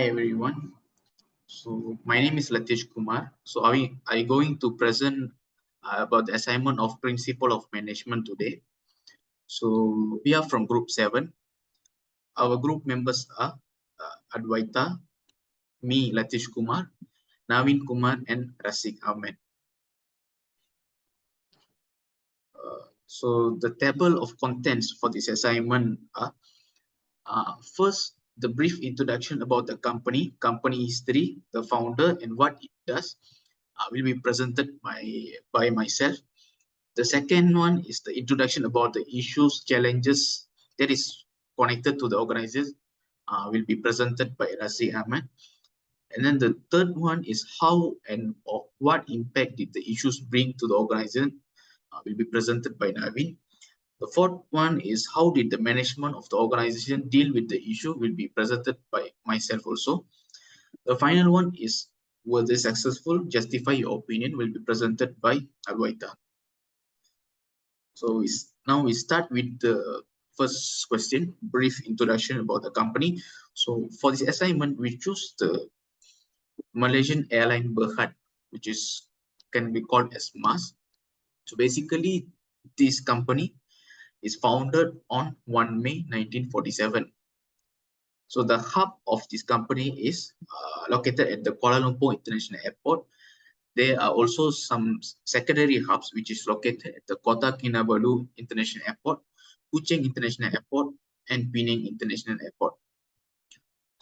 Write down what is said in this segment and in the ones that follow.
Hi everyone. So my name is Latish Kumar. So I going to present about the assignment of principle of management today. So we are from group 7. Our group members are Adwaita, me Latish Kumar, Navin Kumar and Rasik Ahmed. So the table of contents for this assignment are first the brief introduction about the company history, the founder and what it does will be presented by myself. The second one is the introduction about the issues, challenges that is connected to the organization will be presented by Razi Ahmed. And then the third one is how and what impact did the issues bring to the organization will be presented by Navin. The fourth one is how did the management of the organization deal with the issue will be presented by myself also. The final one is were they successful? Justify your opinion will be presented by Adwaita. So now we start with the first question, brief introduction about the company. So for this assignment, we choose the Malaysian airline Berhad, which is can be called as MAS. So basically, this company is founded on 1 May 1947. So the hub of this company is located at the Kuala Lumpur International Airport. There are also some secondary hubs which is located at the Kota Kinabalu International Airport, Kuching International Airport, and Penang International Airport.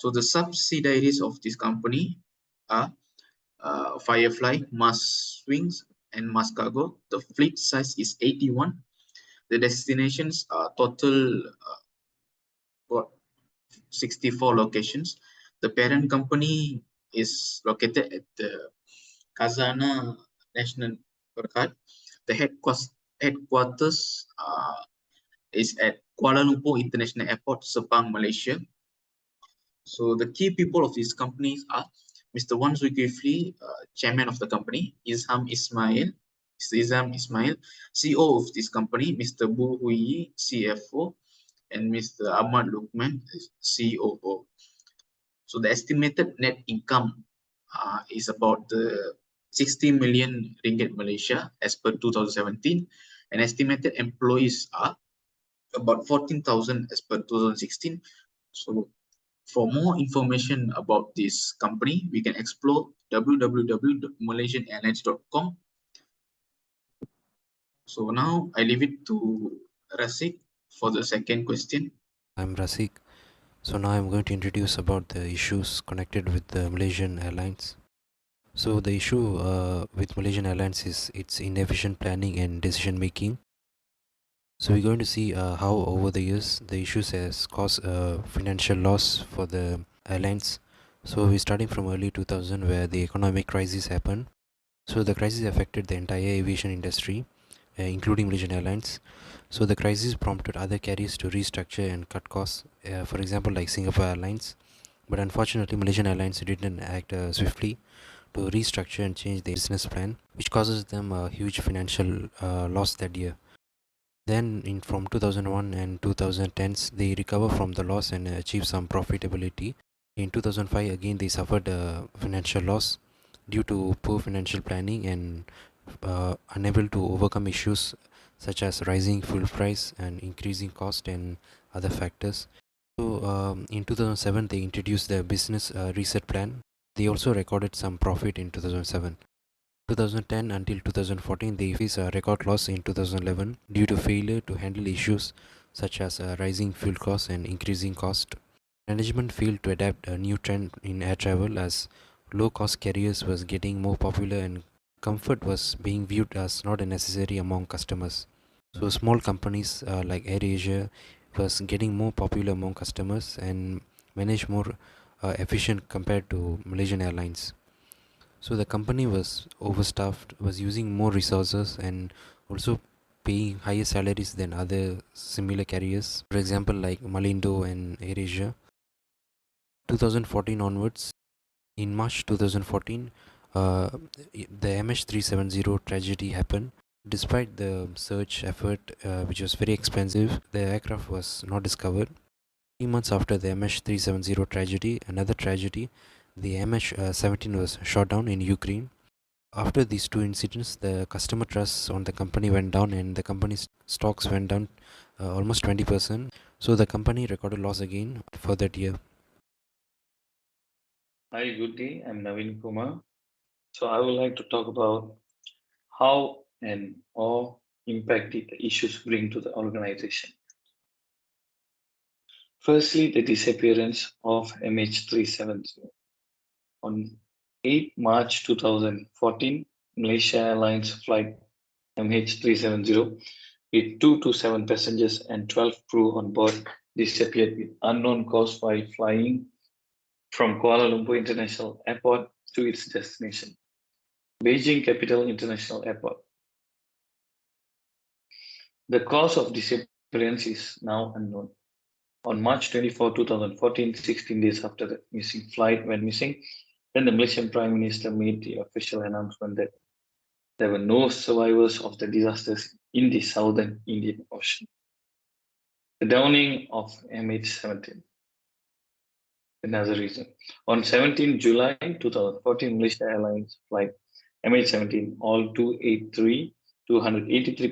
So the subsidiaries of this company are Firefly, Mars Swings, and Mars Cargo. The fleet size is 81. The destinations are total 64 locations. The parent company is located at the Khazanah National Berhad. The headquarters is at Kuala Lumpur International Airport, Sepang, Malaysia. So the key people of these companies are Mr. Wan Zulkifli, chairman of the company, Mr. Izam Ismail, CEO of this company, Mr. Bu Hui, CFO, and Mr. Ahmad Lukman, COO. So the estimated net income is about 60 million ringgit Malaysia as per 2017, and estimated employees are about 14,000 as per 2016. So for more information about this company, we can explore www.malaysianairlines.com. So now I leave it to Rasik for the second question. I'm Rasik. So now I'm going to introduce about the issues connected with the Malaysian Airlines. So the issue with Malaysian Airlines is its inefficient planning and decision making. So we're going to see how over the years the issues has caused financial loss for the airlines. So we're starting from early 2000 where the economic crisis happened. So the crisis affected the entire aviation industry, including Malaysian Airlines. So the crisis prompted other carriers to restructure and cut costs, for example like Singapore Airlines. But unfortunately Malaysian Airlines didn't act swiftly to restructure and change their business plan, which causes them a huge financial loss that year. Then from 2001 and 2010s they recover from the loss and achieve some profitability. In 2005 again they suffered a financial loss due to poor financial planning and unable to overcome issues such as rising fuel price and increasing cost and other factors. So in 2007 they introduced the business reset plan. They also recorded some profit in 2007. 2010 until 2014 they faced a record loss in 2011 due to failure to handle issues such as rising fuel costs and increasing cost. Management failed to adapt a new trend in air travel as low cost carriers was getting more popular and comfort was being viewed as not a necessary among customers. So small companies like AirAsia was getting more popular among customers and managed more efficient compared to Malaysian Airlines. So the company was overstaffed, was using more resources and also paying higher salaries than other similar carriers. For example, like Malindo and AirAsia. 2014 onwards, in March 2014, the MH370 tragedy happened. Despite the search effort, which was very expensive, the aircraft was not discovered. months after the MH370 tragedy, another tragedy, the MH17 was shot down in Ukraine. After these two incidents, the customer trust on the company went down and the company's stocks went down almost 20%. So the company recorded loss again for that year. Hi, good day. I'm Naveen Kumar. So I would like to talk about how and or impact the issues bring to the organization. Firstly, the disappearance of MH370. On 8 March 2014, Malaysia Airlines flight MH370 with 2 to 7 passengers and 12 crew on board disappeared with unknown cause while flying from Kuala Lumpur International Airport to its destination, Beijing Capital International Airport. The cause of disappearance is now unknown. On March 24, 2014, 16 days after the missing flight went missing, then the Malaysian Prime Minister made the official announcement that there were no survivors of the disasters in the southern Indian Ocean. The downing of MH17. Another reason. On 17 July 2014, Malaysia Airlines flight MH17, all 283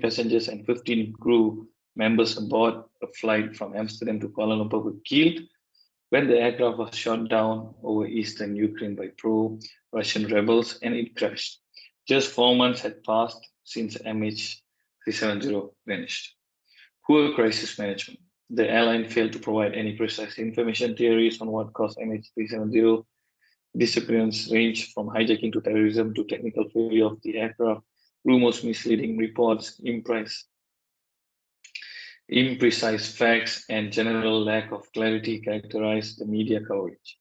passengers and 15 crew members aboard a flight from Amsterdam to Kuala Lumpur were killed when the aircraft was shot down over eastern Ukraine by pro-Russian rebels and it crashed. Just 4 months had passed since MH370 vanished. Poor crisis management. The airline failed to provide any precise information. Theories on what caused MH370 disappearance range from hijacking to terrorism to technical failure of the aircraft. Rumors, misleading reports, imprecise facts, and general lack of clarity characterized the media coverage.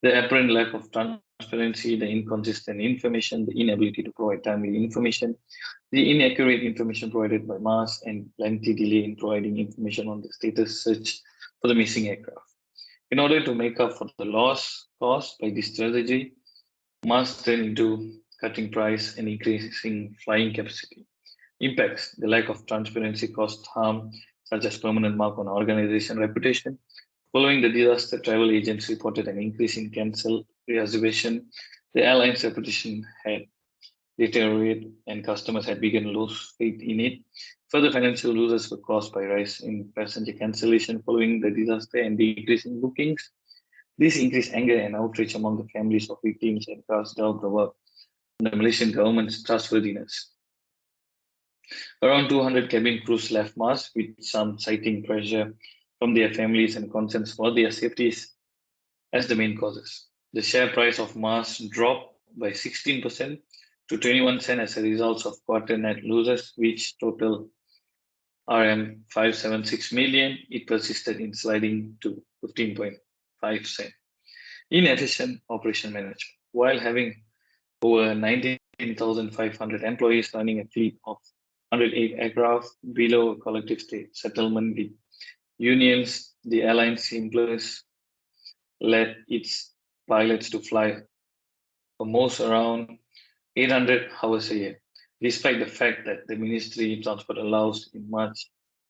The apparent lack of transparency, the inconsistent information, the inability to provide timely information, the inaccurate information provided by MAS, and lengthy delay in providing information on the status search for the missing aircraft. In order to make up for the loss caused by this strategy, MAS turned into cutting price and increasing flying capacity. Impacts. The lack of transparency caused harm, such as permanent mark on organization reputation. Following the disaster, travel agents reported an increase in cancelled reservation. The airline's reputation had deteriorated and customers had begun to lose faith in it. Further financial losses were caused by rise in passenger cancellation following the disaster and decrease in bookings. This increased anger and outrage among the families of victims and cast doubt about the Malaysian government's trustworthiness. Around 200 cabin crews left MAS, with some citing pressure from their families and concerns for their safeties as the main causes. The share price of MAS dropped by 16% to 21 cents as a result of quarter net losses, which total RM 576 million. It persisted in sliding to 15.5 cents. Inefficient operation management. While having over 19,500 employees running a fleet of 108 aircraft below a collective state settlement with unions, the airline's employees led its pilots to fly for most around 800 hours a year, despite the fact that the Ministry of Transport allows in much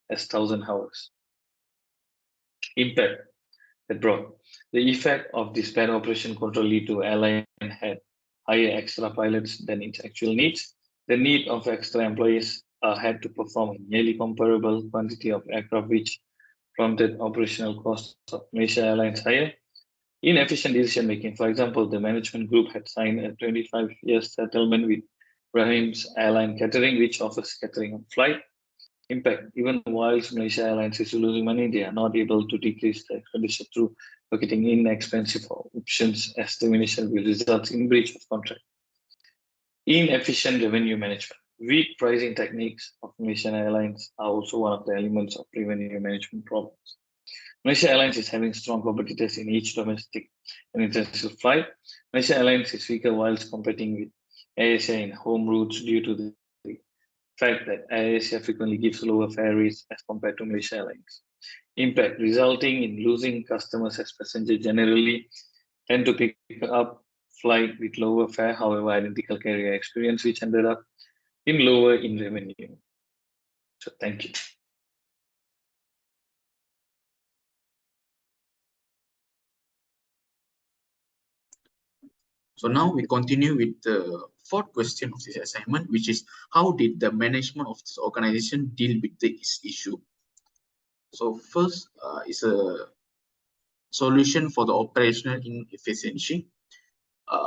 as 1,000 hours. Impact that brought. The effect of this bad operation control lead to airline had higher extra pilots than its actual needs. The need of extra employees had to perform a nearly comparable quantity of aircraft, which prompted operational costs of Malaysia Airlines higher. Inefficient decision making. For example, the management group had signed a 25-year settlement with Rahim's Airline Catering, which offers catering on flight. Impact. Even while Malaysia Airlines is losing money, they are not able to decrease the expenditure through pocketing inexpensive options, as termination will result in breach of contract. Inefficient revenue management. Weak pricing techniques of Malaysian Airlines are also one of the elements of revenue management problems. Malaysia Airlines is having strong competitors in each domestic and international flight. Malaysia Airlines is weaker whilst competing with AirAsia in home routes due to the fact that AirAsia frequently gives lower fare rates as compared to Malaysia Airlines. Impact resulting in losing customers as passengers generally tend to pick up flight with lower fare, however, identical carrier experience, which ended up in lower in revenue. So thank you. So now we continue with the fourth question of this assignment, which is how did the management of this organization deal with this issue? So first is a solution for the operational inefficiency.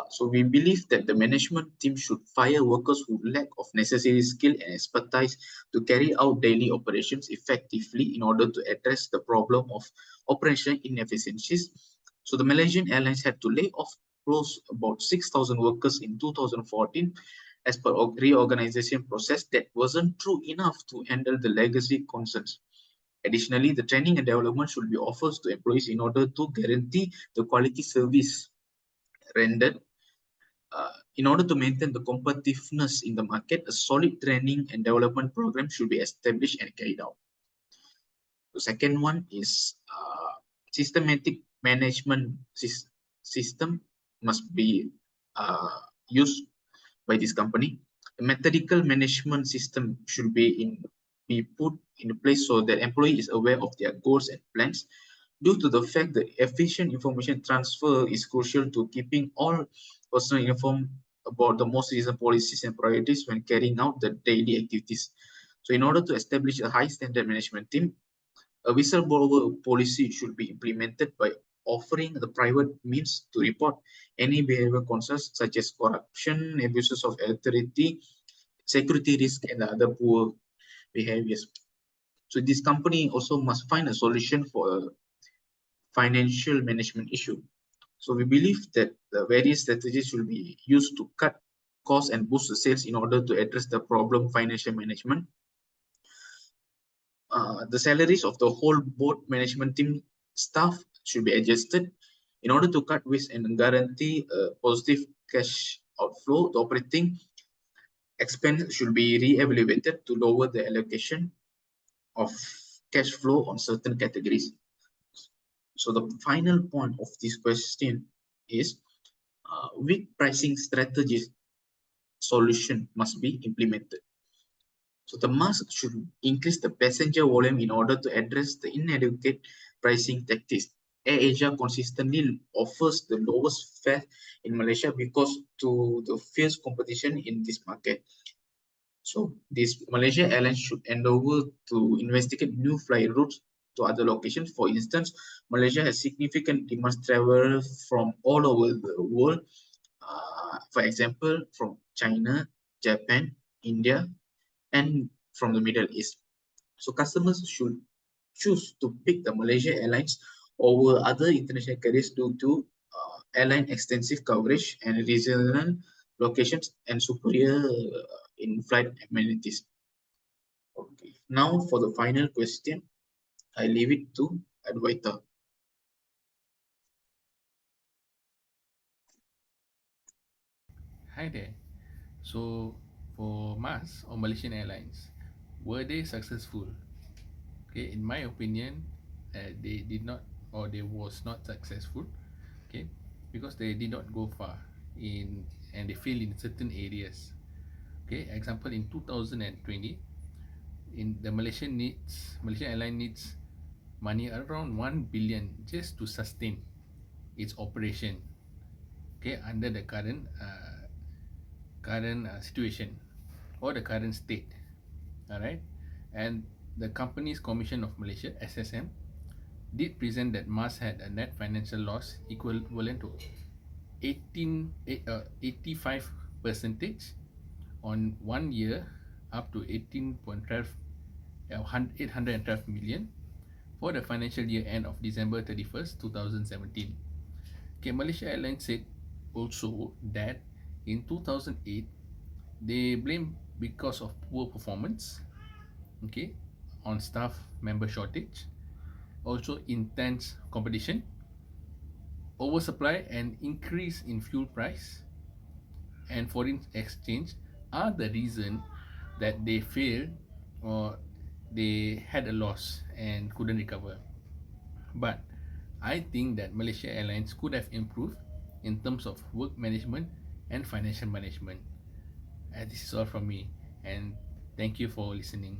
So we believe that the management team should fire workers who lack of necessary skill and expertise to carry out daily operations effectively in order to address the problem of operational inefficiencies. So the Malaysian Airlines had to lay off close about 6,000 workers in 2014 as per a reorganization process that wasn't true enough to handle the legacy concerns. Additionally, the training and development should be offered to employees in order to guarantee the quality service rendered. In order to maintain the competitiveness in the market, a solid training and development program should be established and carried out. The second one is systematic management system must be used by this company. A methodical management system should be put in place so that employee is aware of their goals and plans. Due to the fact that efficient information transfer is crucial to keeping all personnel informed about the most recent policies and priorities when carrying out the daily activities. So in order to establish a high standard management team, a whistleblower policy should be implemented by offering the private means to report any behavioral concerns such as corruption, abuses of authority, security risk, and other poor behaviors. So this company also must find a solution for a financial management issue. So we believe that the various strategies will be used to cut costs and boost the sales in order to address the problem financial management. The salaries of the whole board management team staff should be adjusted in order to cut waste and guarantee a positive cash outflow. The operating expense should be re-evaluated to lower the allocation of cash flow on certain categories. So the final point of this question is weak pricing strategies solution must be implemented. So the MAS should increase the passenger volume in order to address the inadequate pricing tactics. AirAsia consistently offers the lowest fare in Malaysia because to the fierce competition in this market. So this Malaysia Airlines should endeavor to investigate new flight routes to other locations. For instance, Malaysia has significant demand travel from all over the world. For example, from China, Japan, India, and from the Middle East. So customers should choose to pick the Malaysia Airlines over other international carriers due to airline extensive coverage and regional locations and superior in-flight amenities. Okay. Now for the final question, I leave it to Adwaita. Hi there. So, for MAS or Malaysian Airlines, were they successful? Okay, in my opinion, they did not, or they was not successful. Okay, because they did not go far in, and they failed in certain areas. Okay, example in 2020, in the Malaysian Airline needs money around 1 billion just to sustain its operation. Okay, under the current situation or the current state. All right, and the Companies Commission of Malaysia (SSM) did present that MAS had a net financial loss equivalent to 85 percentage on 1 year up to 812 million for the financial year end of December 31st 2017. Okay, Malaysia Airlines said also that in 2008 they blame because of poor performance, okay, on staff member shortage, also intense competition, oversupply and increase in fuel price and foreign exchange are the reason that they failed or they had a loss and couldn't recover. But I think that Malaysia Airlines could have improved in terms of work management and financial management. And this is all from me, and thank you for listening.